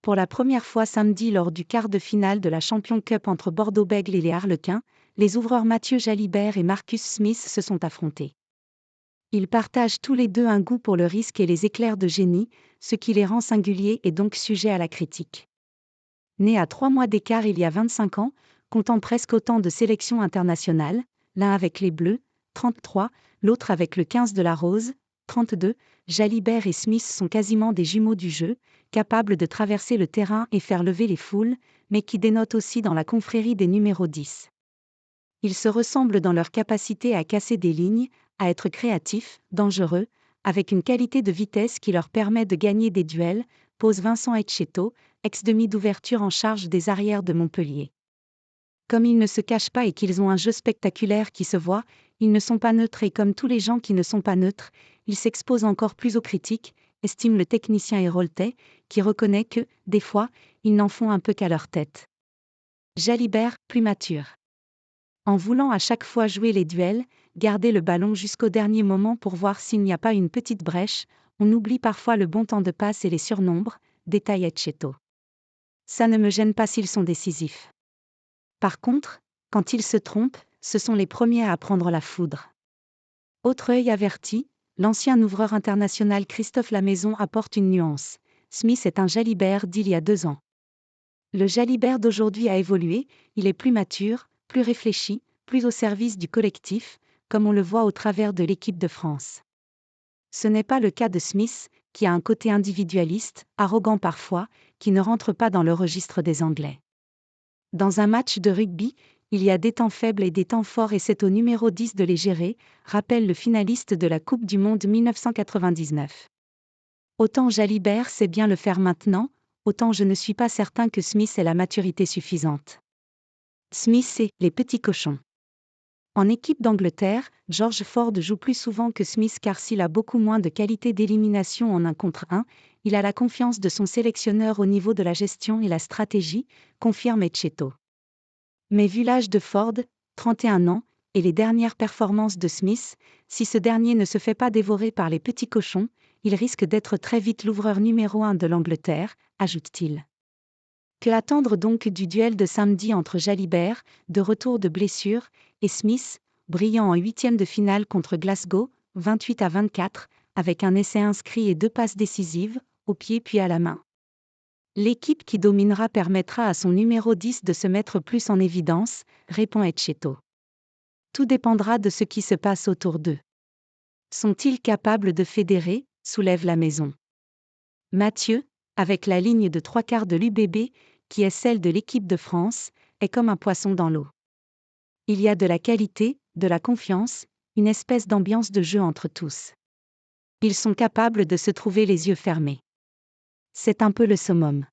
Pour la première fois samedi lors du quart de finale de la Champions Cup entre Bordeaux-Bègles et les Harlequins, les ouvreurs Mathieu Jalibert et Marcus Smith se sont affrontés. Ils partagent tous les deux un goût pour le risque et les éclairs de génie, ce qui les rend singuliers et donc sujets à la critique. Nés à 3 mois d'écart il y a 25 ans, comptant presque autant de sélections internationales, l'un avec les Bleus, 33, l'autre avec le 15 de la Rose, 32, Jalibert et Smith sont quasiment des jumeaux du jeu, capables de traverser le terrain et faire lever les foules, mais qui dénotent aussi dans la confrérie des numéros 10. Ils se ressemblent dans leur capacité à casser des lignes, à être créatifs, dangereux, avec une qualité de vitesse qui leur permet de gagner des duels, pose Vincent Etcheto, ex-demi d'ouverture en charge des arrières de Montpellier. Comme ils ne se cachent pas et qu'ils ont un jeu spectaculaire qui se voit, ils ne sont pas neutres et comme tous les gens qui ne sont pas neutres, ils s'exposent encore plus aux critiques, estime le technicien Héroltais, qui reconnaît que, des fois, ils n'en font un peu qu'à leur tête. Jalibert, plus mature. En voulant à chaque fois jouer les duels, garder le ballon jusqu'au dernier moment pour voir s'il n'y a pas une petite brèche, on oublie parfois le bon temps de passe et les surnombres, détaille Etcheto. Ça ne me gêne pas s'ils sont décisifs. Par contre, quand ils se trompent, ce sont les premiers à prendre la foudre. Autre œil averti, l'ancien ouvreur international Christophe Lamaison apporte une nuance. Smith est un Jalibert d'il y a 2 ans. Le Jalibert d'aujourd'hui a évolué, il est plus mature, plus réfléchi, plus au service du collectif, comme on le voit au travers de l'équipe de France. Ce n'est pas le cas de Smith, qui a un côté individualiste, arrogant parfois, qui ne rentre pas dans le registre des Anglais. Dans un match de rugby, il y a des temps faibles et des temps forts et c'est au numéro 10 de les gérer, rappelle le finaliste de la Coupe du Monde 1999. Autant Jalibert sait bien le faire maintenant, autant je ne suis pas certain que Smith ait la maturité suffisante. Smith c'est les petits cochons. En équipe d'Angleterre, George Ford joue plus souvent que Smith car s'il a beaucoup moins de qualité d'élimination en 1 contre 1, il a la confiance de son sélectionneur au niveau de la gestion et la stratégie, confirme Etcheto. Mais vu l'âge de Ford, 31 ans, et les dernières performances de Smith, si ce dernier ne se fait pas dévorer par les petits cochons, il risque d'être très vite l'ouvreur numéro 1 de l'Angleterre, ajoute-t-il. Que attendre donc du duel de samedi entre Jalibert, de retour de blessure, et Smith, brillant en 8e de finale contre Glasgow, 28-24, avec un essai inscrit et 2 passes décisives, au pied puis à la main. L'équipe qui dominera permettra à son numéro 10 de se mettre plus en évidence, répond Etcheto. Tout dépendra de ce qui se passe autour d'eux. Sont-ils capables de fédérer, soulève Lamaison. Mathieu, avec la ligne de 3/4 de l'UBB, qui est celle de l'équipe de France, est comme un poisson dans l'eau. Il y a de la qualité, de la confiance, une espèce d'ambiance de jeu entre tous. Ils sont capables de se trouver les yeux fermés. C'est un peu le summum.